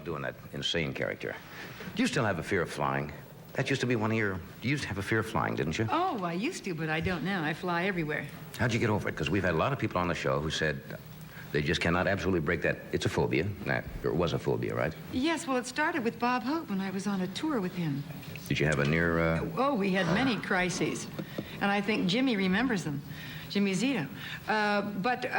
doing that insane character. Do you still have a fear of flying? That used to be one of your... You used to have a fear of flying, didn't you? Oh, I used to, but I don't now. I fly everywhere. How'd you get over it? Because we've had a lot of people on the show who said they just cannot absolutely break that. It's a phobia. Or it was a phobia, right? Yes, well, it started with Bob Hope when I was on a tour with him. Did you have a near... Oh, we had many crises. And I think Jimmy remembers them. Jimmy Zito. But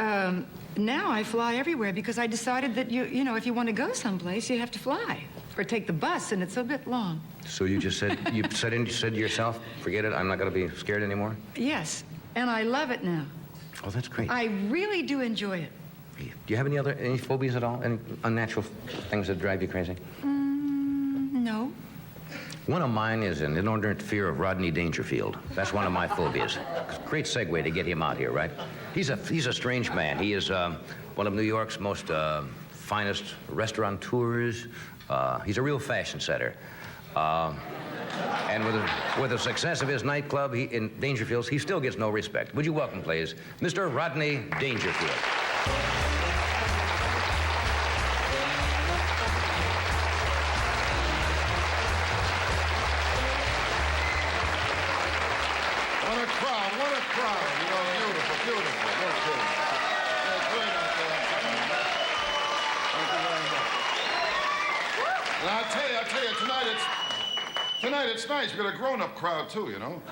now I fly everywhere because I decided that, you know, if you want to go someplace, you have to fly. Or take the bus, and it's a bit long. So you just said, you said to yourself, forget it, I'm not going to be scared anymore? Yes, and I love it now. Oh, that's great. I really do enjoy it. Do you have any phobias at all? Any unnatural things that drive you crazy? No. One of mine is an inordinate fear of Rodney Dangerfield. That's one of my phobias. Great segue to get him out here, right? He's a strange man. He is one of New York's most finest restaurateurs. He's a real fashion setter. And with the success of his nightclub in Dangerfield, he still gets no respect. Would you welcome, please, Mr. Rodney Dangerfield. What a crowd. You know, beautiful, beautiful. Okay. That's great out there. Thank you very much. And I'll tell you, tonight it's nice. We got a grown-up crowd, too, you know.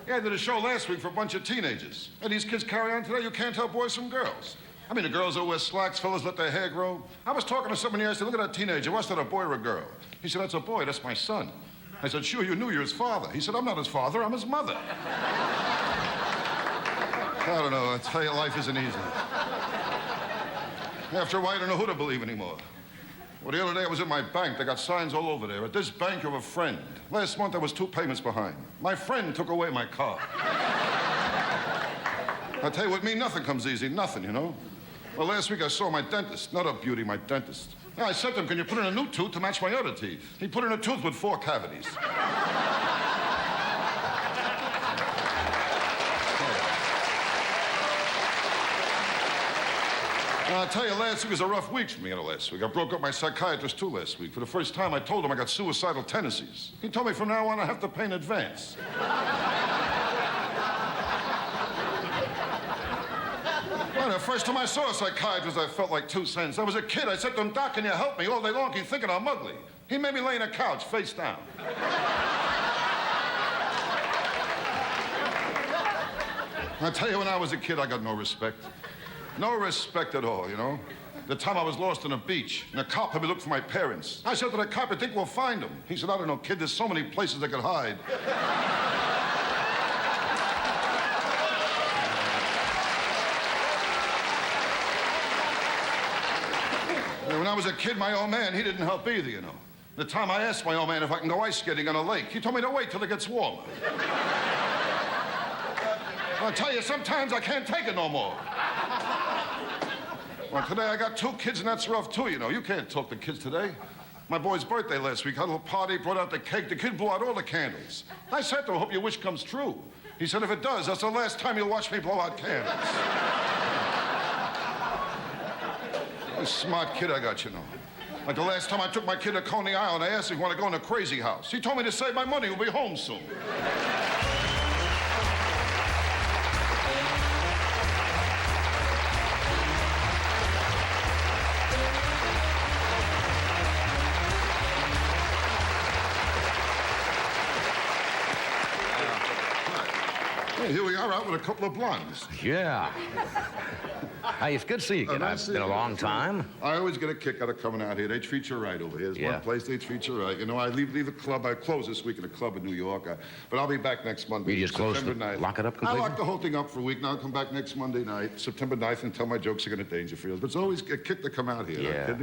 Yeah, I did a show last week for a bunch of teenagers. And these kids carry on today. You can't tell boys from girls. I mean, the girls that wear slacks, fellas let their hair grow. I was talking to somebody here. I said, look at that teenager. What's that, a boy or a girl? He said, that's a boy. That's my son. I said, sure, you knew you're his father. He said, I'm not his father. I'm his mother. I don't know. I tell you, life isn't easy. After a while, I don't know who to believe anymore. Well, the other day I was at my bank. They got signs all over there. At this bank, you're a friend. Last month, I was 2 payments behind. My friend took away my car. I tell you, with me, nothing comes easy. Nothing, you know. Well, last week I saw my dentist. Not a beauty, my dentist. Yeah, I said to him, can you put in a new tooth to match my other teeth? He put in a tooth with 4 cavities. I'll tell you, last week was a rough week for me, last week. I broke up my psychiatrist, too, last week. For the first time, I told him I got suicidal tendencies. He told me from now on I have to pay in advance. Well, the first time I saw a psychiatrist, I felt like 2 cents. I was a kid. I said to him, Doc, can you help me? All day long, he's thinking I'm ugly. He made me lay in a couch, face down. I tell you, when I was a kid, I got no respect. No respect at all, you know. The time I was lost on a beach, and a cop had me look for my parents. I said to the cop, I think we'll find them. He said, I don't know, kid, there's so many places I could hide. When I was a kid, my old man, he didn't help either, you know. The time I asked my old man if I can go ice skating on a lake, he told me to wait till it gets warmer. I'll tell you, sometimes I can't take it no more. Well, today I got 2 kids, and that's rough, too, you know. You can't talk to kids today. My boy's birthday last week. Had a little party, brought out the cake. The kid blew out all the candles. I said to him, hope your wish comes true. He said, if it does, that's the last time you'll watch me blow out candles. A smart kid I got, you know. Like the last time I took my kid to Coney Island, I asked him if he wanted to go in a crazy house. He told me to save my money. He'll be home soon. Here we are out with a couple of blondes. Yeah. Hey, it's good to see you again. It's been a long time. I always get a kick out of coming out here. They treat you right over here. There's one place they treat you right. You know, I leave the club. I close this week at a club in New York. But I'll be back next Monday. You just close the lock it up completely? I lock the whole thing up for a week. Now I'll come back next Monday night, September 9th, and tell my jokes again at Dangerfield. But it's always a kick to come out here. Yeah.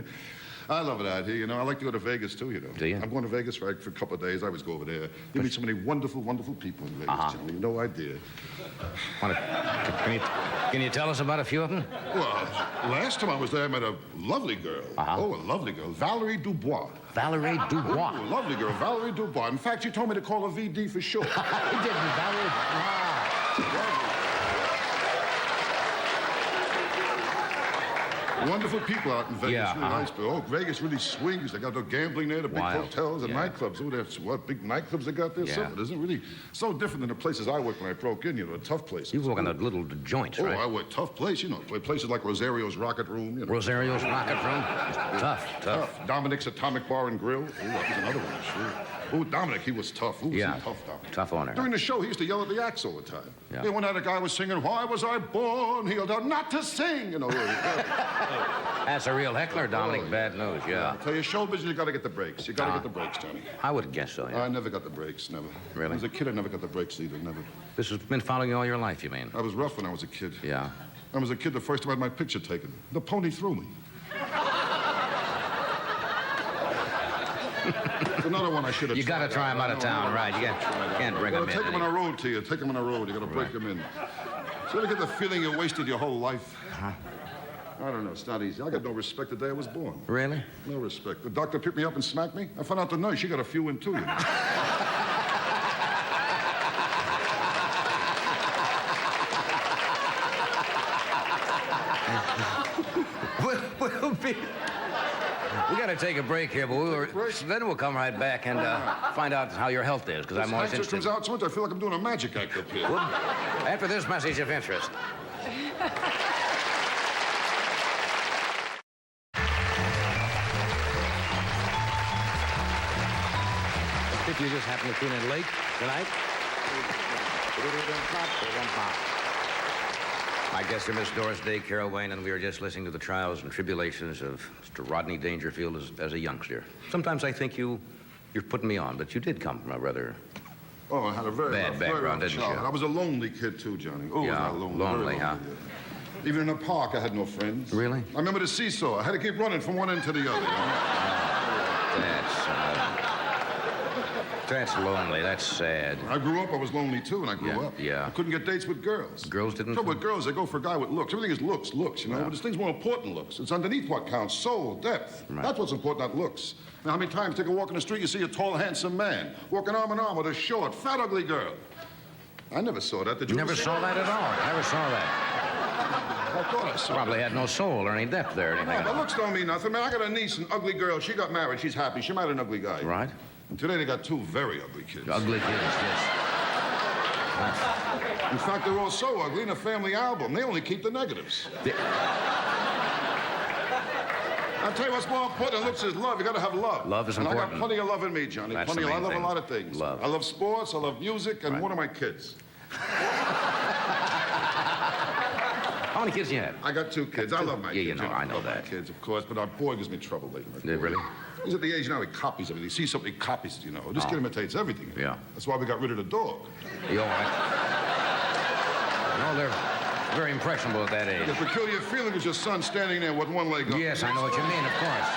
I love it out here, you know. I like to go to Vegas, too, you know. Do you? I'm going to Vegas for a couple of days. I always go over there. You meet so many wonderful, wonderful people in Vegas, Johnny. No idea. Can you tell us about a few of them? Well, last time I was there, I met a lovely girl. Oh, a lovely girl. Valerie Dubois. Valerie Dubois? Oh, lovely girl. Valerie Dubois. In fact, she told me to call her VD for short. He did, Valerie. Wow. Wonderful people out in Vegas. Yeah, Really nice. But, oh, Vegas really swings. They got the gambling there, the big Wild. hotels and Yeah. nightclubs. Oh, that's what big nightclubs they got there. Yeah. Something isn't really so different than the places I worked when I broke in. You know, the tough places. You work on the little joints, Oh, right? I worked tough place. You know, places like Rosario's Rocket Room. You know. Rosario's Rocket Room. Tough. Dominic's Atomic Bar and Grill. Oh, that was another one. Sure. Oh, Dominic, he was tough. Ooh, Yeah. tough, Dominic. Tough owner. During the show, he used to yell at the acts all the time. Yeah. One night a guy was singing, "Why was I born?" He yelled out, "Not to sing!" You know. That's a real heckler, Dominic. Bad news, yeah. I tell you, show business, you got to get the breaks. You got to get the breaks, Johnny. I would guess so, yeah. I never got the breaks, never. Really? When I was a kid, I never got the breaks either, never. This has been following you all your life, you mean? I was rough when I was a kid. Yeah. I was a kid the first time I had my picture taken. The pony threw me. Another one I should have You got to try him out of town, right? You can't bring him in. Take him on a road to you. Take him on a road. You got to break him in. So you get the feeling you wasted your whole life? Huh? I don't know. It's not easy. I got no respect the day I was born. Really? No respect. The doctor picked me up and smacked me. I found out the nurse, she got a few in too, you know. We'll be... We got to take a break here, but then we'll come right back and find out how your health is, because I'm always This interested. comes out so much, I feel like I'm doing a magic act up here. Well, after this message of interest. If you just happen to tune in late tonight. My guests are Miss Doris Day, Carol Wayne, and we are just listening to the trials and tribulations of Mr. Rodney Dangerfield as a youngster. Sometimes I think you're putting me on, but you did come from a rather... Oh, I had a very Bad rough, background, very rough didn't you? childhood. I was a lonely kid, too, Johnny. Oh, Yeah, was I lonely. lonely, Very huh? Yeah. Even in the park, I had no friends. Really? I remember the seesaw. I had to keep running from one end to the other. You know? That's lonely. That's sad. I grew up, I was lonely, too, and I grew up. Yeah. I couldn't get dates with girls. Girls didn't? Trouble with girls, they go for a guy with looks. Everything is looks, you know? Yeah. But this thing's more important than looks. It's underneath what counts. Soul, depth. Right. That's what's important, not looks. Now, how many times take a walk in the street, you see a tall, handsome man walking arm in arm with a short, fat, ugly girl? I never saw that. Did you? Never saw that at all. Never saw that. I thought I saw Probably had no soul or any depth there or anything. No, but looks don't mean nothing. Man, I got a niece, an ugly girl. She got married. She's happy. She married an ugly guy. Right? And today they got two very ugly kids. Ugly kids, yes. In fact, they're all so ugly in a family album. They only keep the negatives. I'll tell you what's more important than looks is love. You got to have love. Love is and important. I got plenty of love in me, Johnny. That's Plenty the of main I love thing. a lot of things. Love. I love sports. I love music, and Right. one of my kids. How many kids do you have? I got two kids. I love my Yeah, kids. you know, I know love my that. kids, of course, but our boy gives me trouble lately. my Yeah, boy. really? He's at the age now he copies everything. He sees something, he copies it, you know. This kid imitates everything. Yeah. That's why we got rid of the dog. You all right? No, they're very impressionable at that age. The peculiar feeling is your son standing there with one leg up. Yes, I know what you mean, of course.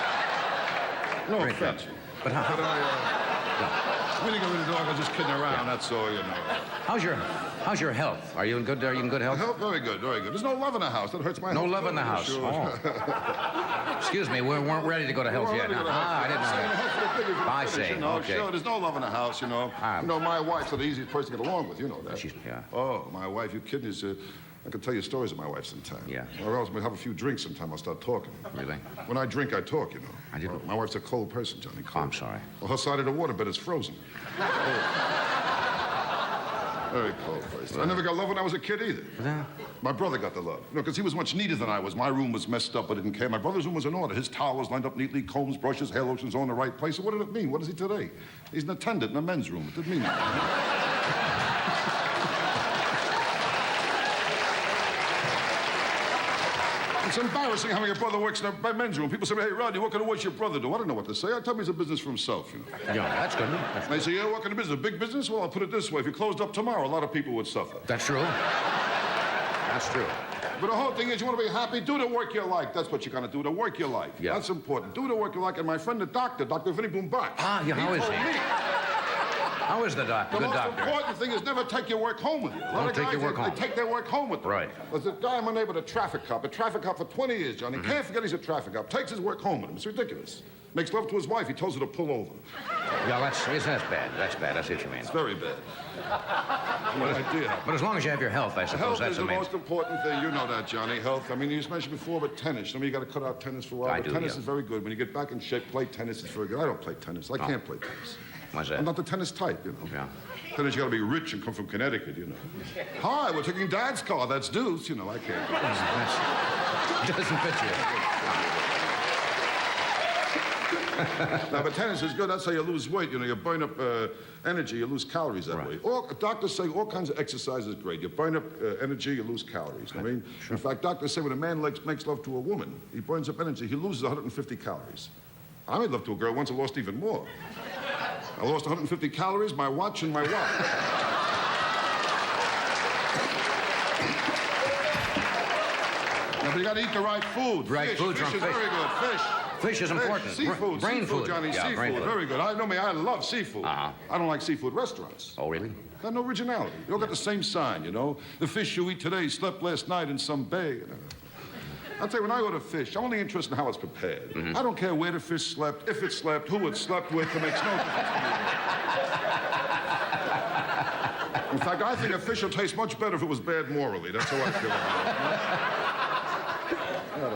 No Great offense. job. But how, But I didn't get rid of the dog. I was just kidding around. That's all, you know. how's your health? Are you in good health? Health, very good, very good. There's no love in the house. That hurts my No health. love in the house. Sure. Oh. Excuse me, we weren't ready to go to health yet. I didn't know that. I see, You know, okay. Sure, there's no love in the house, you know. You know, my wife's the easiest person to get along with. You know that. Yeah. Oh, my wife, you kidding? I can tell you stories of my wife sometime. Yeah. Or else we'll have a few drinks sometime. I'll start talking. Really? When I drink, I talk, you know. I didn't- My wife's a cold person, Johnny. Oh, Cold. I'm sorry. Well, her side of the waterbed is frozen. Very cold person. I never got love when I was a kid either. Yeah. My brother got the love. You know, because he was much neater than I was. My room was messed up, but didn't care. My brother's room was in order. His towels lined up neatly, combs, brushes, hair lotions all in the right place. So what did it mean? What is he today? He's an attendant in a men's room. It didn't mean anything. It's embarrassing how your brother works in a men's room. People say, hey, Rodney, what kind of work your brother do? I don't know what to say. I tell me he's a business for himself, you know. Yeah, that's good. And they say, yeah, what kind of business? A big business? Well, I'll put it this way. If you closed up tomorrow, a lot of people would suffer. That's true. That's true. But the whole thing is, you want to be happy, do the work you like. That's what you're going to do, the work you like. Yeah. That's important. Do the work you like. And my friend, the doctor, Dr. Vinny Boombach. Ah, yeah, how is told he? me, How is the doctor? the Good most doctor. important thing is never take your work home with you. A lot Don't of take guys, your work they home. take their work home with them. Right. There's a guy in my neighborhood, a traffic cop for 20 years, Johnny. Can't forget he's a traffic cop. Takes his work home with him. It's ridiculous. Makes love to his wife. He tells her to pull over. Yeah, that's bad. That's bad. I see what you mean. It's very bad. What idea. But as long as you have your health, I suppose Health that's is the main. most important thing. You know that, Johnny. Health. I mean, you just mentioned before, but tennis. I mean, you got to cut out tennis for a while. I but do, tennis yeah. is very good. When you get back in shape, play tennis. It's very good. I don't play tennis. I can't play tennis. Why's that? I'm not the tennis type, you know. Yeah. Tennis, you got to be rich and come from Connecticut, you know. Hi, we're taking Dad's car. That's Deuce. You know, I can't. Doesn't fit you. Now, but tennis is good. That's how you lose weight. You know, you burn up energy, you lose calories that way. Doctors say all kinds of exercise is great. You burn up energy, you lose calories. I mean, in fact, doctors say when a man makes love to a woman, he burns up energy, he loses 150 calories. I made love to a girl once, I lost even more. I lost 150 calories, my watch, and my wallet. Now, but you got to eat the right food. Right fish. food Fish from is fish. very good. Fish. Fish is important. Seafood. Brain seafood, food. Johnny. Yeah, Seafood. brain food. Very good. I know me. I love seafood. Uh-huh. I don't like seafood restaurants. Oh, really? Got no originality. You all got the same sign, you know. The fish you eat today slept last night in some bay. You know? I'll tell you, when I order fish, I'm only interested in how it's prepared. Mm-hmm. I don't care where the fish slept, if it slept, who it slept with. It makes no difference to me. In fact, I think a fish will taste much better if it was bad morally. That's how I feel about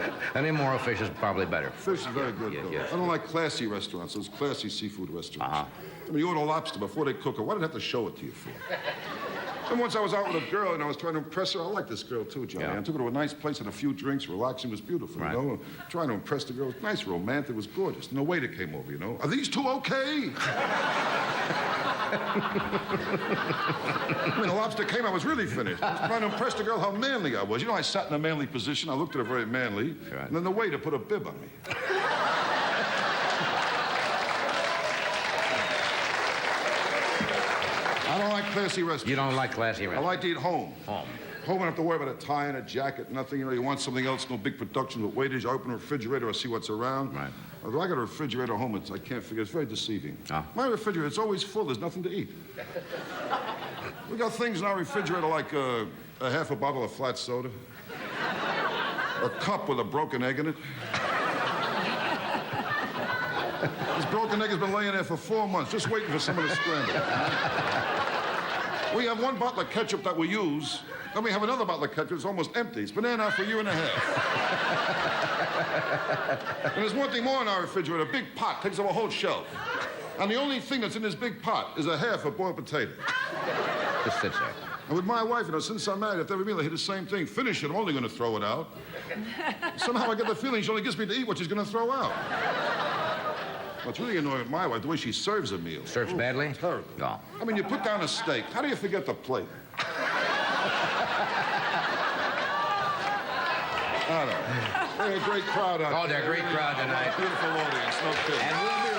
it. An immoral fish is probably better. Fish is very good, though. Yes. I don't like classy restaurants, those classy seafood restaurants. Uh-huh. I mean, you order lobster before they cook it. Why did I have to show it to you for? And once I was out with a girl and I was trying to impress her. I like this girl, too, Johnny. Yeah. I took her to a nice place, had a few drinks, relaxing. It was beautiful, Right. you know? Trying to impress the girl. It was nice, romantic. It was gorgeous. And the waiter came over, you know? Are these two okay? I mean, the lobster came, I was really finished. I was trying to impress the girl how manly I was. You know, I sat in a manly position. I looked at her very manly. Right. And then the waiter put a bib on me. I don't like classy restaurants. You don't like classy I restaurants? like to eat home. Home. Home, I don't have to worry about a tie and a jacket, nothing. You know, you want something else, no big production with waiters. You open a refrigerator, I see what's around. Right. Although I got a refrigerator at home, I can't figure. It's very deceiving. Ah. My refrigerator, it's always full. There's nothing to eat. We got things in our refrigerator like a half a bottle of flat soda, a cup with a broken egg in it. This broken egg has been laying there for 4 months, just waiting for someone to scramble it. We have one bottle of ketchup that we use. Then we have another bottle of ketchup that's almost empty. It's been there now for a year and a half. And there's one thing more in our refrigerator, a big pot, takes up a whole shelf. And the only thing that's in this big pot is a half a boiled potato. Just sits there. And with my wife, you know, since I'm married, after every meal I hear the same thing. Finish it, I'm only going to throw it out. Somehow I get the feeling she only gets me to eat what she's going to throw out. What's really annoying with my wife, the way she serves a meal. Serves badly? Terrible. No. I mean, you put down a steak. How do you forget the plate? I don't know. They're a great crowd out there. Oh, they're a great crowd tonight. Beautiful audience, no kidding. And we'll be